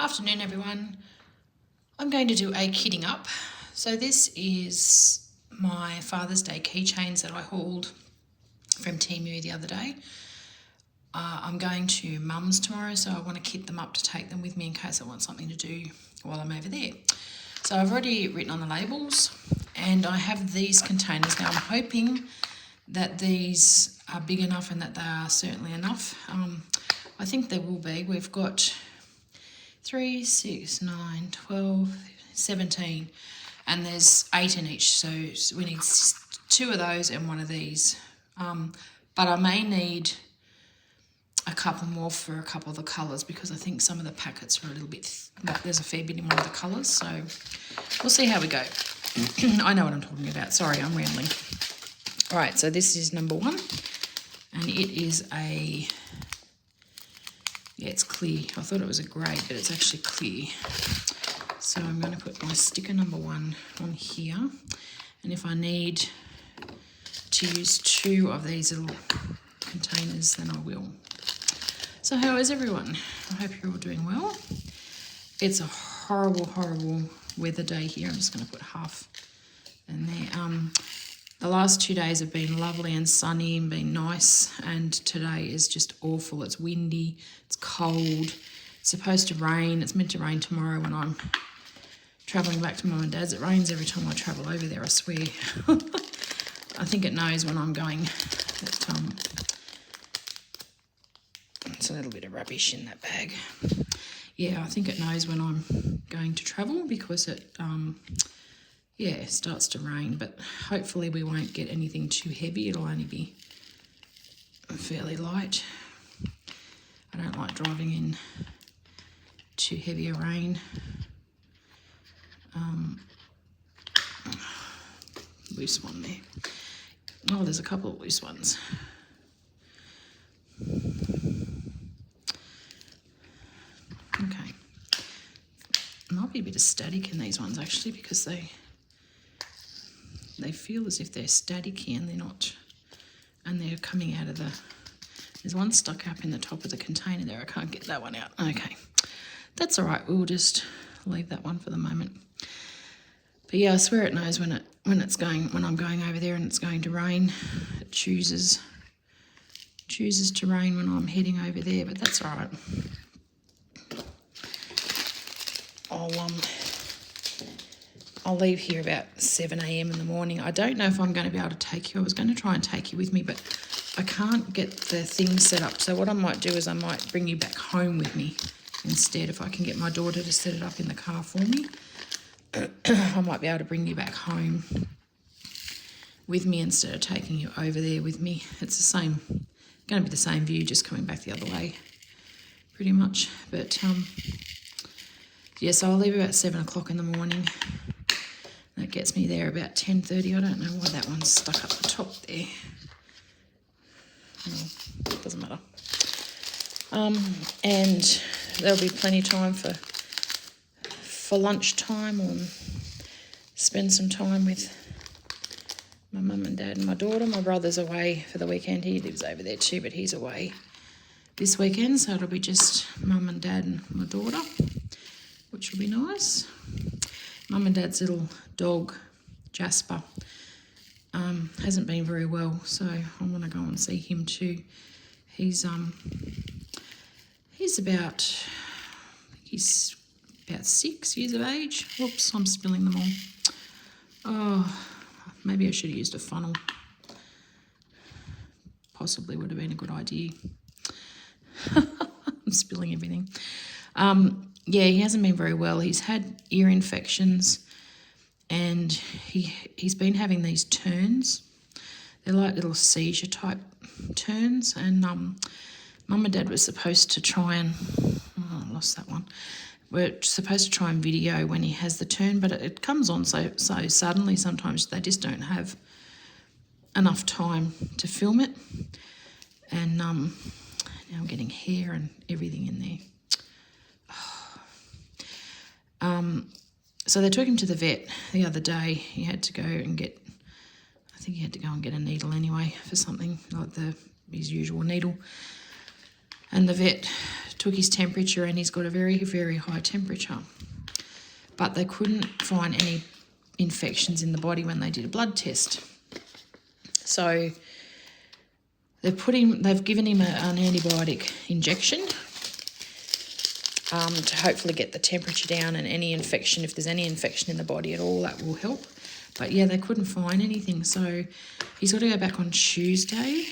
Afternoon, everyone. I'm going to do a kitting up. So this is my Father's Day keychains that I hauled from Temu the other day. I'm going to Mum's tomorrow, so I want to kit them up to take them with me in case I want something to do while I'm over there. So I've already written on the labels and I have these containers. Now I'm hoping that these are big enough and that they are certainly enough. I think they will be. We've got 3, 6, 9, 12, 17 and there's 8 in each, so we need 2 of those and 1 of these. But I may need a couple more for a couple of the colours because I think some of the packets are a little bit, there's a fair bit in one of the colours, so we'll see how we go. I know what I'm talking about, sorry, I'm rambling. All right, so this is number 1 and it is a, yeah, it's clear. I thought it was a grey, but it's actually clear. So I'm going to put my sticker number 1 on here, and if I need to use 2 of these little containers, then I will. So how is everyone? I hope you're all doing well. It's a horrible, horrible weather day here. I'm just going to put half in there. The last 2 days have been lovely and sunny and been nice, and today is just awful. It's windy, it's cold, it's supposed to rain. It's meant to rain tomorrow when I'm travelling back to Mum and Dad's. It rains every time I travel over there, I swear. I think it knows when I'm going. It's a little bit of rubbish in that bag. Yeah, I think it knows when I'm going to travel because it, yeah, it starts to rain, but hopefully we won't get anything too heavy. It'll only be fairly light. I don't like driving in too heavy a rain. Loose one there. Oh, there's a couple of loose ones. Okay. Might be a bit of static in these ones actually because they feel as if they're staticky and they're not, and they're coming out of the, there's one stuck up in the top of the container there. I can't get that one out. Okay, that's all right. We'll just leave that one for the moment. But yeah, I swear it knows when I'm going over there and it's going to rain. It chooses to rain when I'm heading over there, but that's all right. I'll leave here about 7 a.m. in the morning. I don't know if I'm going to be able to take you. I was going to try and take you with me, but I can't get the thing set up. So what I might do is I might bring you back home with me instead. If I can get my daughter to set it up in the car for me, I might be able to bring you back home with me instead of taking you over there with me. It's the same, going to be the same view, just coming back the other way pretty much. But yeah, so I'll leave about 7 o'clock in the morning. That gets me there about 10:30. I don't know why that one's stuck up the top there. Oh, doesn't matter. And there'll be plenty of time for lunchtime or spend some time with my mum and dad and my daughter. My brother's away for the weekend. He lives over there too, but he's away this weekend, so it'll be just mum and dad and my daughter, which will be nice. Mum and Dad's little dog, Jasper, hasn't been very well, so I want to go and see him too. He's about 6 years of age. Whoops, I'm spilling them all. Oh, maybe I should have used a funnel. Possibly would have been a good idea. I'm spilling everything. Yeah, he hasn't been very well. He's had ear infections and he's been having these turns. They're like little seizure type turns, and Mum and Dad were supposed to try and, oh, I lost that one. We're supposed to try and video when he has the turn, but it comes on so suddenly sometimes they just don't have enough time to film it. And now I'm getting hair and everything in there. So they took him to the vet the other day. He had to go and get, I think he had to go and get a needle anyway for something, like his usual needle. And the vet took his temperature, and he's got a very, very high temperature. But they couldn't find any infections in the body when they did a blood test. So they've given him an antibiotic injection to hopefully get the temperature down, and any infection, if there's any infection in the body at all, that will help. But yeah, they couldn't find anything. So he's got to go back on Tuesday.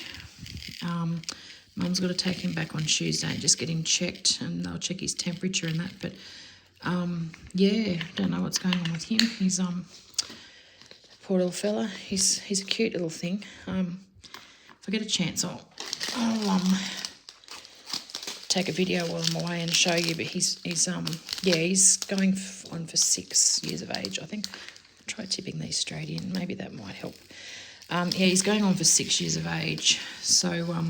Mum's got to take him back on Tuesday and just get him checked, and they'll check his temperature and that. But yeah, don't know what's going on with him. He's poor little fella. He's a cute little thing. If I get a chance, I'll take a video while I'm away and show you. But he's going on for 6 years of age, I think. Try tipping these straight in. Maybe that might help. Yeah, he's going on for 6 years of age. So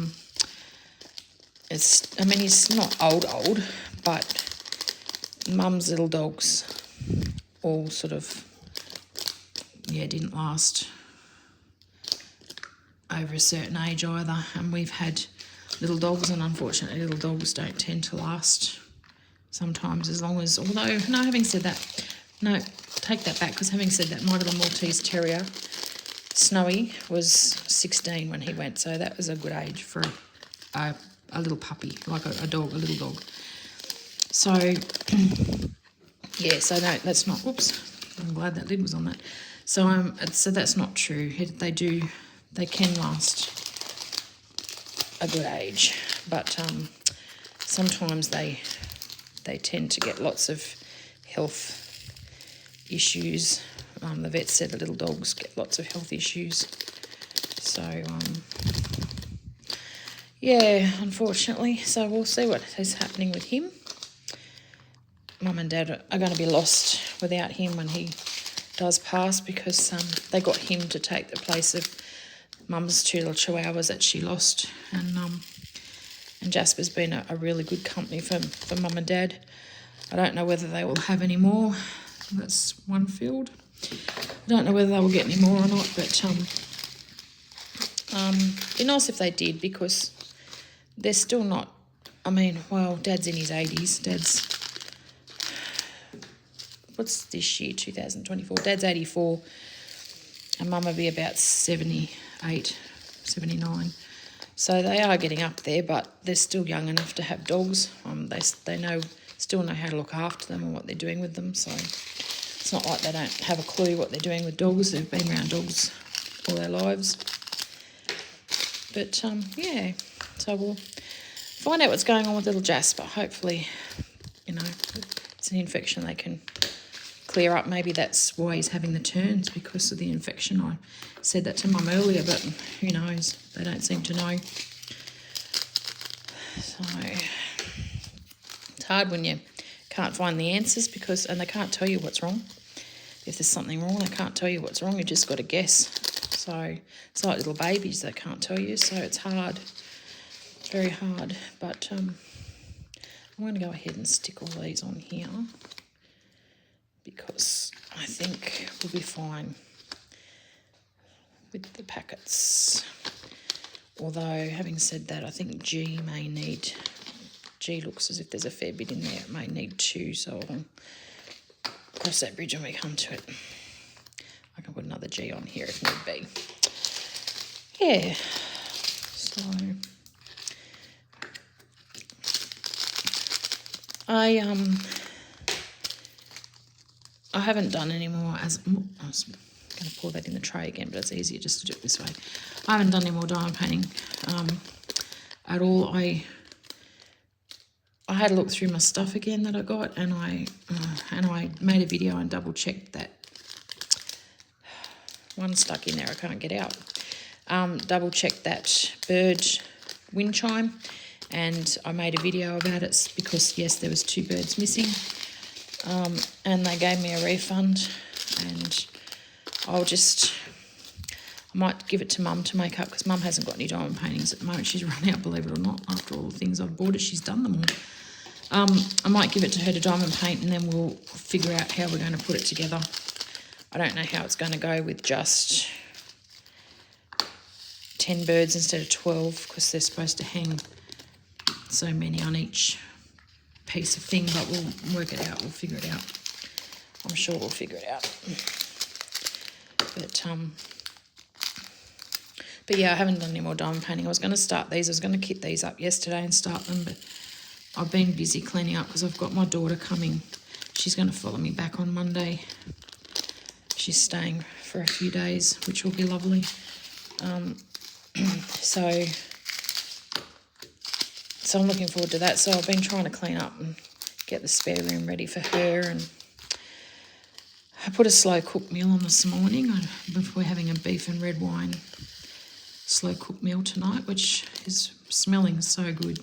he's not old, but Mum's little dogs all sort of, didn't last over a certain age either. And we've had little dogs, and unfortunately little dogs don't tend to last sometimes as long as, although, no, having said that, no, take that back, because having said that, my little Maltese Terrier, Snowy, was 16 when he went, so that was a good age for a little puppy, like a dog, a little dog. So, yeah, so no, that's not, whoops, I'm glad that lid was on that. So that's not true. They can last a good age, but sometimes they tend to get lots of health issues. The vet said the little dogs get lots of health issues. So, yeah, unfortunately. So we'll see what is happening with him. Mum and Dad are going to be lost without him when he does pass, because they got him to take the place of Mum's 2 little chihuahuas that she lost. And Jasper's been a really good company for Mum and Dad. I don't know whether they will have any more. That's one field. I don't know whether they will get any more or not, but it'd be nice if they did, because they're still not, Dad's in his 80s. What's this year, 2024? Dad's 84, and Mum will be about 78, 79. So they are getting up there, but they're still young enough to have dogs. They still know how to look after them and what they're doing with them. So it's not like they don't have a clue what they're doing with dogs. They've been around dogs all their lives. But, yeah, so we'll find out what's going on with little Jasper. Hopefully, it's an infection they can clear up. Maybe that's why he's having the turns, because of the infection. I said that to Mum earlier, but who knows? They don't seem to know. So it's hard when you can't find the answers, and they can't tell you what's wrong. If there's something wrong, they can't tell you what's wrong. You just got to guess. So it's like little babies, they can't tell you. So it's hard, very hard. But I'm going to go ahead and stick all these on here, because I think we'll be fine with the packets. Although, having said that, I think G looks as if there's a fair bit in there. It may need 2, so I'll cross that bridge when we come to it. I can put another G on here if need be. Yeah, so I haven't done any more, I was going to pour that in the tray again, but it's easier just to do it this way. I haven't done any more diamond painting at all. I had a look through my stuff again that I got, and I made a video and double checked that one stuck in there I can't get out. Double checked that bird wind chime, and I made a video about it because yes, there was 2 birds missing. And they gave me a refund, and I might give it to Mum to make up, because Mum hasn't got any diamond paintings at the moment. She's run out, believe it or not. After all the things I've bought her, she's done them all. I might give it to her to diamond paint, and then we'll figure out how we're going to put it together. I don't know how it's going to go with just 10 birds instead of 12, because they're supposed to hang so many on each piece of thing, but we'll work it out. We'll figure it out. I'm sure we'll figure it out. But yeah, I haven't done any more diamond painting. I was going to start these. I was going to kit these up yesterday and start them, but I've been busy cleaning up because I've got my daughter coming. She's going to follow me back on Monday. She's staying for a few days, which will be lovely. So I'm looking forward to that. So I've been trying to clean up and get the spare room ready for her. And I put a slow cook meal on this morning. We're having a beef and red wine slow cook meal tonight, which is smelling so good.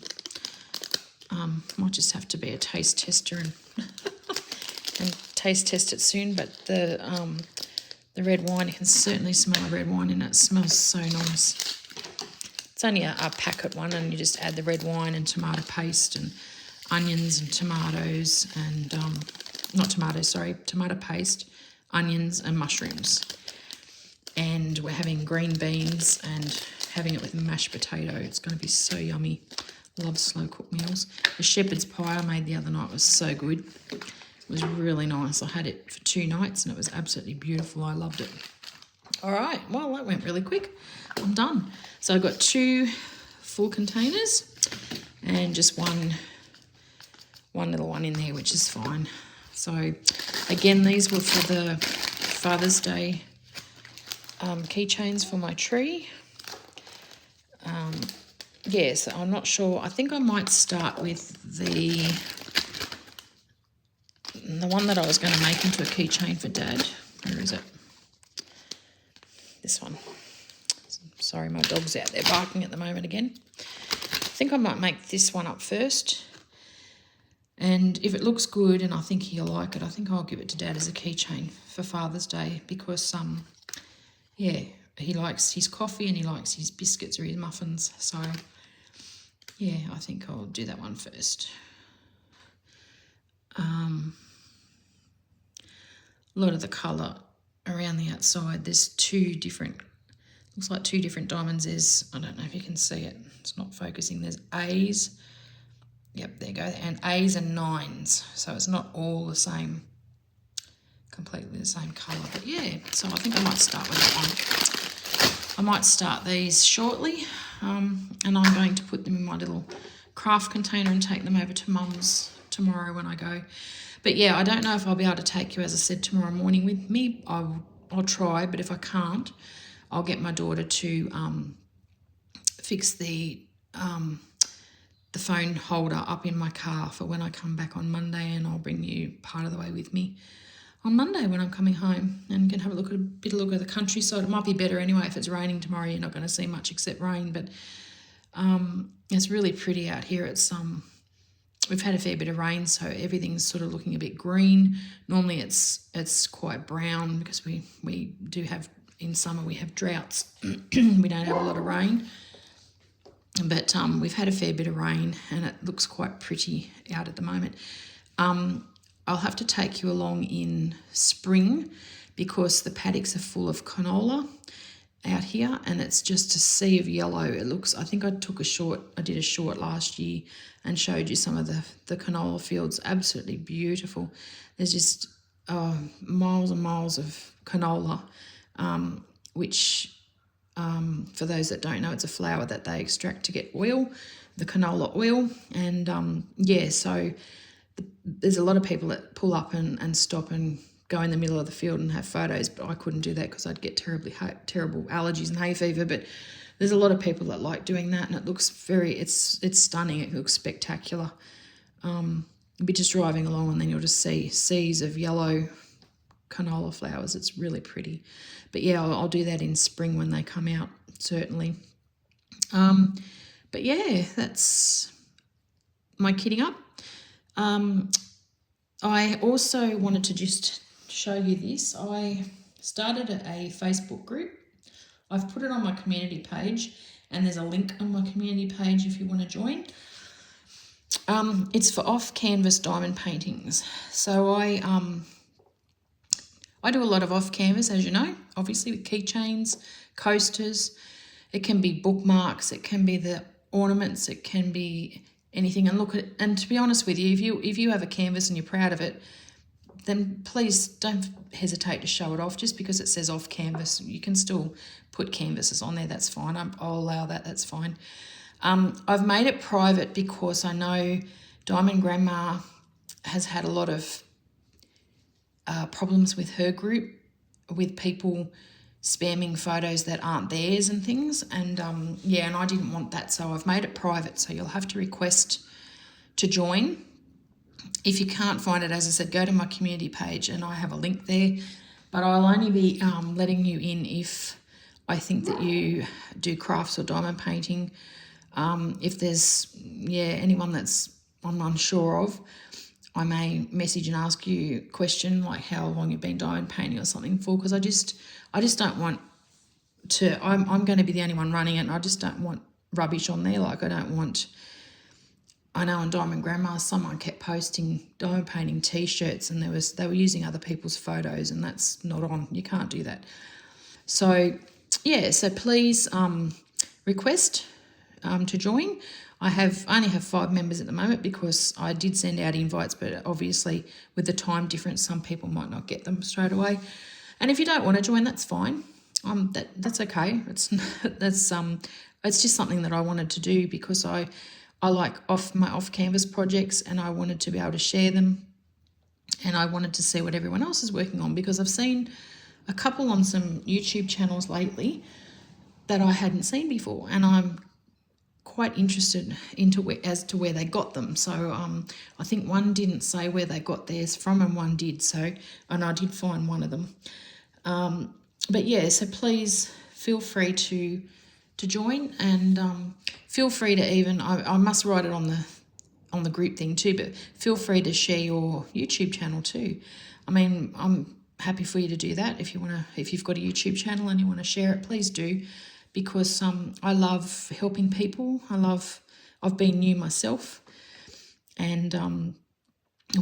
Might just have to be a taste tester and taste test it soon. But the red wine, you can certainly smell the red wine in it. It smells so nice. It's only a packet one, and you just add the red wine and tomato paste and onions and tomatoes and tomato paste, onions and mushrooms. And we're having green beans and having it with mashed potato. It's going to be so yummy. Love slow cook meals. The shepherd's pie I made the other night was so good. It was really nice. I had it for 2 nights and it was absolutely beautiful. I loved it. All right, well, that went really quick. I'm done. So I've got 2 full containers and just one little one in there, which is fine. So again, these were for the Father's Day keychains for my tree. So I'm not sure. I think I might start with the one that I was going to make into a keychain for Dad. Where is it? This one. Sorry, my dog's out there barking at the moment again. I think I might make this one up first. And if it looks good and I think he'll like it, I think I'll give it to Dad as a keychain for Father's Day because, he likes his coffee and he likes his biscuits or his muffins. So, yeah, I think I'll do that one first. A lot of the colour around the outside, there's 2 different, looks like 2 different diamonds. There's, I don't know if you can see it, it's not focusing. There's A's, yep, there you go, and A's and 9s. So it's not all the same, completely the same colour. But yeah, so I think I might start with that one. I might start these shortly, and I'm going to put them in my little craft container and take them over to Mum's tomorrow when I go. But yeah, I don't know if I'll be able to take you, as I said, tomorrow morning with me. I'll try, but if I can't, I'll get my daughter to fix the phone holder up in my car for when I come back on Monday, and I'll bring you part of the way with me on Monday when I'm coming home and can have a bit of look at the countryside. It might be better anyway if it's raining tomorrow. You're not going to see much except rain, but it's really pretty out here. It's we've had a fair bit of rain, so everything's sort of looking a bit green. Normally it's quite brown because we do have, in summer we have droughts. We don't have a lot of rain, but we've had a fair bit of rain and it looks quite pretty out at the moment. I'll have to take you along in spring because the paddocks are full of canola out here and it's just a sea of yellow. It looks, I think I did a short last year and showed you some of the canola fields. Absolutely beautiful. There's just miles and miles of canola, which for those that don't know, it's a flour that they extract to get oil, the canola oil. And so there's a lot of people that pull up and stop and go in the middle of the field and have photos, but I couldn't do that because I'd get terrible allergies and hay fever. But there's a lot of people that like doing that, and it looks it's stunning. It looks spectacular. You'll be just driving along and then you'll just see seas of yellow canola flowers. It's really pretty. But yeah, I'll do that in spring when they come out, certainly. But yeah, that's my kitting up. I also wanted to just show you this. I started a Facebook group. I've put it on my community page and there's a link on my community page if you want to join. It's for off-canvas diamond paintings. So I do a lot of off-canvas, as you know, obviously with keychains, coasters. It can be bookmarks, it can be the ornaments, it can be anything and look at, and to be honest with you, if you have a canvas and you're proud of it, then please don't hesitate to show it off. Just because it says off canvas, you can still put canvases on there, that's fine. I'll allow that, that's fine. I've made it private because I know Diamond Grandma has had a lot of problems with her group, with people spamming photos that aren't theirs and things. And and I didn't want that, so I've made it private. So you'll have to request to join. If you can't find it, as I said, go to my community page and I have a link there. But I'll only be letting you in if I think that you do crafts or diamond painting. If there's anyone that's I'm unsure of, I may message and ask you a question like how long you've been diamond painting or something for, because I just don't want to, I'm going to be the only one running it, and I just don't want rubbish on there. Like I know on Diamond Grandma, someone kept posting diamond painting T-shirts and they were using other people's photos, and that's not on. You can't do that. So, so please request to join. I only have 5 members at the moment because I did send out invites, but obviously with the time difference, some people might not get them straight away. And if you don't want to join, that's fine. That's okay. It's just something that I wanted to do because I like my off-canvas projects, and I wanted to be able to share them, and I wanted to see what everyone else is working on, because I've seen a couple on some YouTube channels lately that I hadn't seen before, and I'm quite interested as to where they got them. So I think one didn't say where they got theirs from and one did. So, and I did find one of them. So please feel free to join, and feel free to even, I must write it on the group thing too, but feel free to share your YouTube channel too. I mean, I'm happy for you to do that. If you've got a YouTube channel and you want to share it, please do, because I love helping people. I've been new myself, and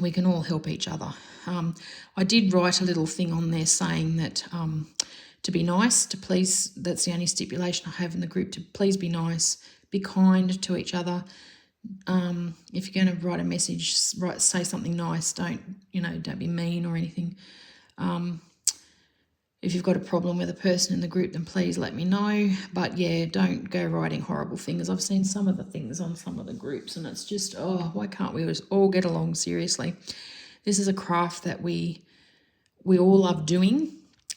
we can all help each other. I did write a little thing on there saying that to be nice, to please, that's the only stipulation I have in the group, to please be nice, be kind to each other. If you're going to write a message, say something nice. Don't be mean or anything. If you've got a problem with a person in the group, then please let me know. But don't go writing horrible things. I've seen some of the things on some of the groups, and it's just, why can't we just all get along? Seriously, this is a craft that we all love doing,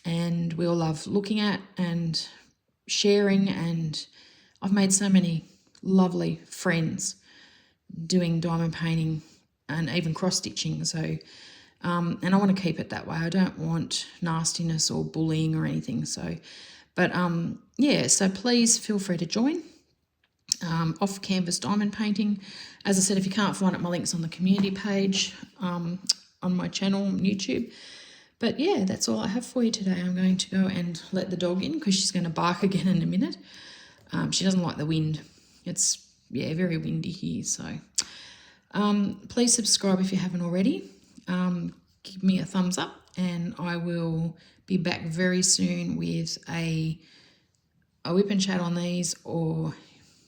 and we all love looking at and sharing, and I've made so many lovely friends doing diamond painting and even cross-stitching. So, and I want to keep it that way. I don't want nastiness or bullying or anything. So, but so please feel free to join. Off-canvas diamond painting. As I said, if you can't find it, my link's on the community page on my channel on YouTube. But that's all I have for you today. I'm going to go and let the dog in because she's going to bark again in a minute. She doesn't like the wind. It's, very windy here. So please subscribe if you haven't already. Give me a thumbs up, and I will be back very soon with a whip and chat on these, or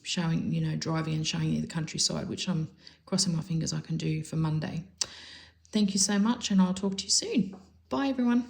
showing, driving and showing you the countryside, which I'm crossing my fingers I can do for Monday. Thank you so much, and I'll talk to you soon. Bye, everyone.